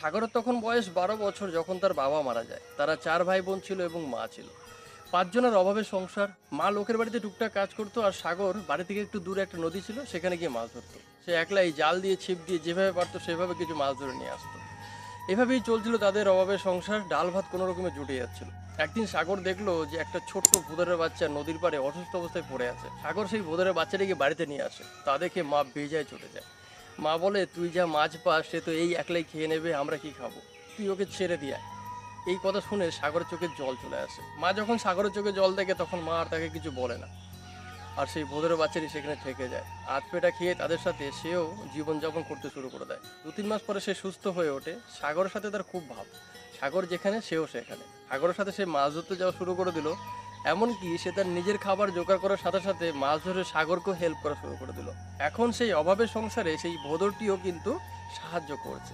সাগরের তখন বয়স 12 বছর যখন তার বাবা মারা যায়। তারা 4 ভাই বোন ছিল এবং মা ছিল। 5 জনের অভাবে সংসার। মা লোকের বাড়িতে টুকটাক কাজ করতো, আর সাগর বাড়ি থেকে একটু দূরে একটা নদী ছিল, সেখানে গিয়ে মাছ ধরতো। সে একলাই জাল দিয়ে ছিপ দিয়ে যেভাবে পারতো সেভাবে কিছু মাছ ধরে নিয়ে আসতো। এভাবেই চলছিল তাদের অভাবে সংসার। ডাল ভাত কোনো রকমে জুটে যাচ্ছিল। একদিন সাগর দেখলো যে একটা ছোট্ট ভোঁদরের বাচ্চা নদীর পাড়ে অসুস্থ অবস্থায় পড়ে আছে। সাগর সেই ভোঁদরের বাচ্চাটিকে বাড়িতে নিয়ে আসে। তা দেখে মা বেজায় চটে যায়। মা বলে, তুই যা মাছ পাস সে তো এই একলাই খেয়ে নেবে, আমরা কি খাবো? তুই ওকে ছেড়ে দিয়ে আয়। এই কথা শুনে সাগরের চোখে জল চলে আসে। মা যখন সাগরের চোখে জল দেখে তখন মা আর তাকে কিছু বলে না। আর সেই ভোঁদরের বাচ্চাটি সেখানে থেকে যায়। আধ পেটা খেয়ে তাদের সাথে সেও জীবনযাপন করতে শুরু করে দেয়। 2-3 মাস পরে সে সুস্থ হয়ে ওঠে। সাগরের সাথে তার খুব ভাব। সাগর যেখানে সেও সেখানে। সাগরের সাথে সে মাছ ধরতে যাওয়া শুরু করে দিল। এমনকি সে তার নিজের খাবার জোগাড় করার সাথে সাথে মাছ ধরে সাগরকেও হেল্প করা শুরু করে দিল। এখন সেই অভাবের সংসারে সেই ভোঁদরটিও কিন্তু সাহায্য করছে।